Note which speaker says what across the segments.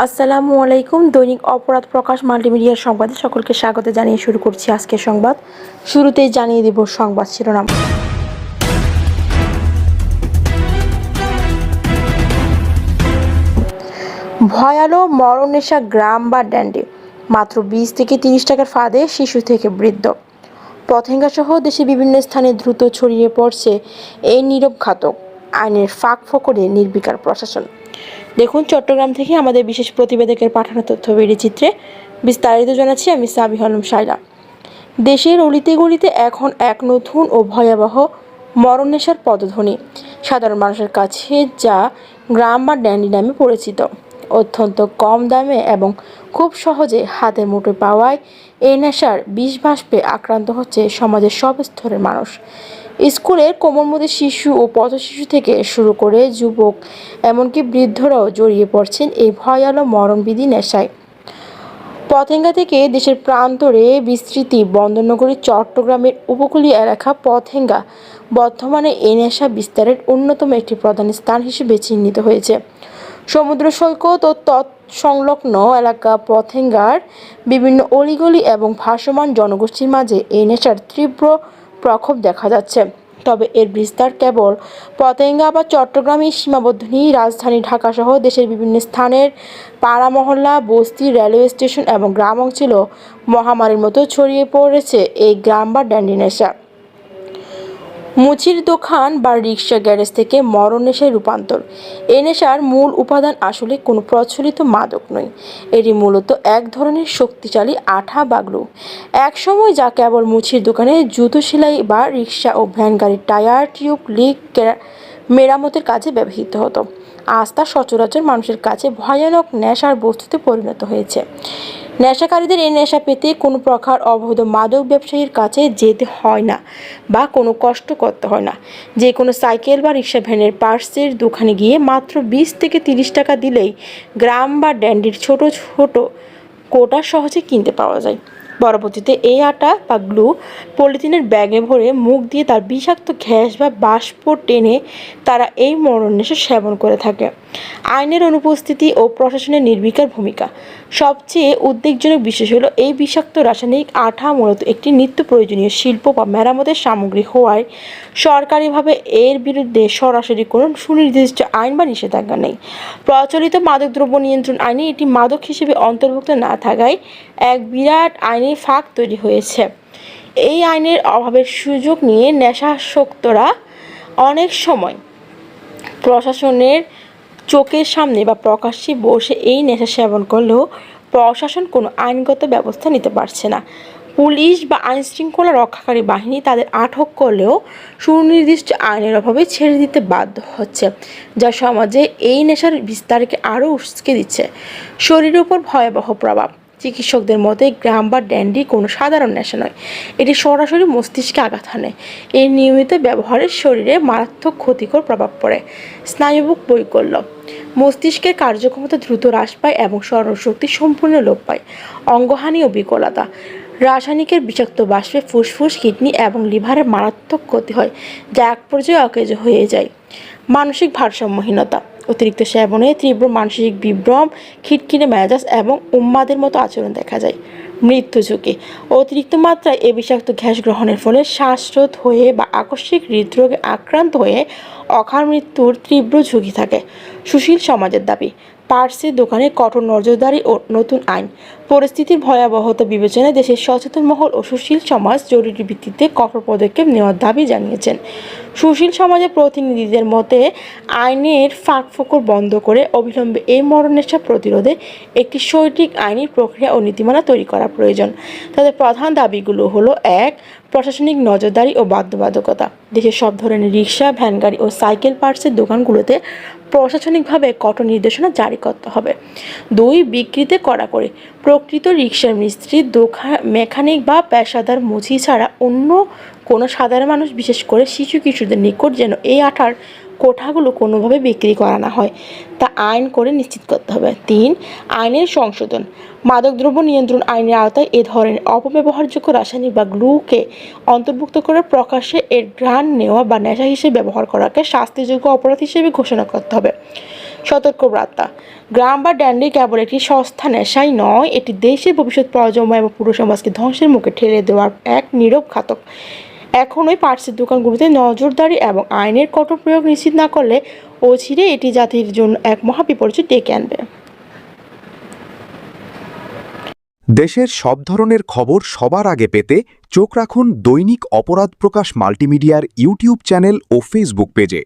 Speaker 1: আসসালামু আলাইকুম। দৈনিক অপরাধ প্রকাশ মাল্টিমিডিয়ার সংবাদে সকলকে স্বাগত জানিয়ে শুরু করছি আজকের সংবাদ। শুরুতেই জানিয়ে দেব সংবাদ শিরোনাম। ভয়ালো মরণ নেশা গ্রাম বা ড্যান্ডে, মাত্র 20 থেকে 30 টাকার ফাঁদে শিশু থেকে বৃদ্ধ। পথেঙ্গা সহ দেশে বিভিন্ন স্থানে দ্রুত ছড়িয়ে পড়ছে এই নীরব ঘাতক। আইনের ফাঁক ফোকরে নির্বিকার প্রশাসন। দেখুন চট্টগ্রাম থেকে আমাদের বিশেষ প্রতিবেদকের পাঠানো তথ্য চিত্রে বিস্তারিত জানাচ্ছি আমি সাবিহ আলম শাইলা। দেশের অলিতে গলিতে এখন এক নতুন ও ভয়াবহ মরণ নেশার পদধ্বনি সাধারণ মানুষের কাছে, যা গ্রাম বা ড্যান্ডি নামে পরিচিত। অত্যন্ত কম দামে এবং খুব সহজে হাতের মুঠোয় পাওয়ায় এই নেশার বিষ বাষ্পে আক্রান্ত হচ্ছে সমাজের সব স্তরের মানুষ। স্কুলের কোমলমতি শিশু ও পথশিশু থেকে শুরু করে যুবক এমনকি বৃদ্ধরাও জড়িয়ে পড়ছেন এই ভয়ালো মরণবিধি নেশায়। পতেঙ্গা থেকে দেশের প্রান্তরে বিস্তৃতি বন্দরনগরী চট্টগ্রামের উপকূলীয় এলাকা পতেঙ্গা বর্তমানে এই নেশা বিস্তারের অন্যতম একটি প্রধান স্থান হিসেবে চিহ্নিত হয়েছে। সমুদ্র সৈকত ও তৎসংলগ্ন এলাকা পতেঙ্গার বিভিন্ন অলিগলি এবং ভাসমান জনগোষ্ঠীর মাঝে এই নেশার তীব্র প্রকোপ দেখা যাচ্ছে। তবে এর বিস্তার কেবল পতেঙ্গা বা চট্টগ্রামেই সীমাবদ্ধ নেই। রাজধানী ঢাকা সহ দেশের বিভিন্ন স্থানের পাড়া মহল্লা, বস্তি, রেলওয়ে স্টেশন এবং গ্রাম অঞ্চলেও মহামারীর মতো ছড়িয়ে পড়েছে এই গ্রাম বা ড্যান্ডি নেশা। মুচির দোকান বা রিক্সা গ্যারেজ থেকে মরণ নেশায় রূপান্তর। এই নেশার মূল উপাদান আসলে কোনো প্রচলিত মাদক নয়, এটি মূলত এক ধরনের শক্তিশালী আঠা বা গ্লু। এক সময় যা কেবল মুচির দোকানে জুতো সেলাই বা রিক্সা ও ভ্যান গাড়ির টায়ার, টিউব লিক মেরামতের কাজে ব্যবহৃত হতো, আজ তা সচরাচর মানুষের কাছে ভয়ানক নেশার বস্তুতে পরিণত হয়েছে। নেশাকারীদের এই নেশা পেতে কোনো প্রকার অবৈধ মাদক ব্যবসায়ীর কাছে যেতে হয় না বা কোনো কষ্ট করতে হয় না। যে কোনো সাইকেল বা রিক্সা ভ্যানের পার্সের দোকানে গিয়ে মাত্র 20 থেকে 30 টাকা দিলেই গ্রাম বা ড্যান্ডির ছোট ছোট কোটা সহজে কিনতে পাওয়া যায়। পরবর্তীতে এই আটা বা গ্লু পলিথিনের ব্যাগে ভরে মুখ দিয়ে তার বিষাক্ত গ্যাস বা বাষ্প টেনে তারা এই মরণ নেশা সেবন করে থাকে। আইনের অনুপস্থিতি ও প্রশাসনের নির্বিকার ভূমিকা। সবচেয়ে উদ্বেগজনক বিষয় হলো এই বিষাক্ত রাসায়নিক আঠা মূলত একটি নিত্য প্রয়োজনীয় শিল্প বা মেরামতের সামগ্রী হওয়ায় সরকারিভাবে এর বিরুদ্ধে সরাসরি কোনো সুনির্দিষ্ট আইন বা নিষেধাজ্ঞা নেই। প্রচলিত মাদকদ্রব্য নিয়ন্ত্রণ আইনে এটি মাদক হিসেবে অন্তর্ভুক্ত না থাকায় এক বিরাট আইনি ফাঁক তৈরি হয়েছে। এই আইনের অভাবের সুযোগ নিয়ে নেশাসক্তরা অনেক সময় প্রশাসনের চোখের সামনে বা প্রকাশ্যে বসে এই নেশা সেবন করলেও প্রশাসন কোনো আইনগত ব্যবস্থা নিতে পারছে না। পুলিশ বা আইনশৃঙ্খলা রক্ষাকারী বাহিনী তাদের আটক করলেও সুনির্দিষ্ট আইনের অভাবে ছেড়ে দিতে বাধ্য হচ্ছে, যা সমাজে এই নেশার বিস্তারকে আরও উস্কে দিচ্ছে। শরীরের উপর ভয়াবহ প্রভাব। চিকিৎসকদের মতে গ্রাম বা ড্যান্ডি কোনো সাধারণ নেশা নয়, এটি সরাসরি মস্তিষ্কে আঘাত হানে। এর নিয়মিত ব্যবহারের শরীরে মারাত্মক ক্ষতিকর প্রভাব পড়ে। স্নায়ুবিক বৈকল্য। মস্তিষ্কের কার্যক্ষমতা দ্রুত হ্রাস পায় এবং স্মরণশক্তি সম্পূর্ণ লোপ পায়। অঙ্গহানি ও বিকলতা। রাসায়নিকের বিষাক্ত বাষ্পে ফুসফুস, কিডনি এবং লিভারের মারাত্মক ক্ষতি হয়, যা এক পর্যায়ে অকেজো হয়ে যায়। মানসিক ভারসাম্যহীনতা। অতিরিক্ত সেবনে তীব্র মানসিক বিভ্রম, খিটখিটে মেজাজ এবং উন্মাদের মতো আচরণ দেখা যায়। মৃত্যু ঝুঁকি। অতিরিক্ত মাত্রায় এই বিষাক্ত গ্যাস গ্রহণের ফলে শ্বাসরোধ হয়ে বা আকস্মিক হৃদরোগে আক্রান্ত হয়ে অকাল মৃত্যুর তীব্র ঝুঁকি থাকে। সুশীল সমাজের দাবি। পার্সের দোকানে কঠোর নজরদারি ও নতুন আইন। পরিস্থিতির ভয়াবহতা বিবেচনায় দেশের সচেতন মহল ও সুশীল সমাজ জরুরি ভিত্তিতে কঠোর পদক্ষেপ নেওয়ার দাবি জানিয়েছেন। সুশীল সমাজের প্রতিনিধিদের মতে আইনের ফাঁকফোকর বন্ধ করে অবিলম্বে এই মরণ নেশা প্রতিরোধে একটি সঠিক আইনি প্রক্রিয়া ও নীতিমালা তৈরি করা প্রয়োজন। তাদের প্রধান দাবিগুলো হলো: 1. প্রশাসনিক নজরদারি ও বাধ্যবাধকতা। দেশের সব ধরনের রিক্সা, ভ্যান গাড়ি ও সাইকেল পার্টসের দোকানগুলোতে প্রশাসনিকভাবে কঠোর নির্দেশনা জারি করতে হবে। 2. বিক্রিতে কড়াকড়ি। প্রকৃত রিক্সার মিস্ত্রি, মেকানিক বা পেশাদার মুচি ছাড়া অন্য কোনো সাধারণ মানুষ, বিশেষ করে শিশু কিশোরদের নিকট যেন এই আঠার কোঠাগুলো কোনোভাবে বিক্রি করা না হয়, তা আইন করে নিশ্চিত করতে হবে। 3. আইনের সংশোধন। মাদকদ্রব্য নিয়ন্ত্রণ আইনের আওতায় এ ধরনের অপব্যবহারযোগ্য রাসায়নিক বা গ্লুকে অন্তর্ভুক্ত করে প্রকাশ্যে এর ঘ্রাণ নেওয়া বা নেশা হিসেবে ব্যবহার করাকে শাস্তিযোগ্য অপরাধ হিসেবে ঘোষণা করতে হবে। সতর্কবার্তা: গ্রাম বা ড্যান্ডি কেবল একটি সস্তা নেশাই নয়, এটি দেশের ভবিষ্যৎ প্রজন্ম এবং পুরো সমাজকে ধ্বংসের মুখে ঠেলে দেওয়ার এক নীরব ঘাতক। এখনই পার্সের দোকানগুলোতে নজরদারি এবং আইনের কঠোর প্রয়োগ নিশ্চিত না করলে অচিরে এটি জাতির জন্য এক মহাবিপর্যয় ডেকে আনবে।
Speaker 2: দেশের সব ধরনের খবর সবার আগে পেতে চোখ রাখুন দৈনিক অপরাধ প্রকাশ মাল্টিমিডিয়ার ইউটিউব চ্যানেল ও ফেসবুক পেজে।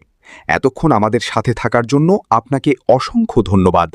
Speaker 2: এতক্ষণ আমাদের সাথে থাকার জন্য আপনাকে অসংখ্য ধন্যবাদ।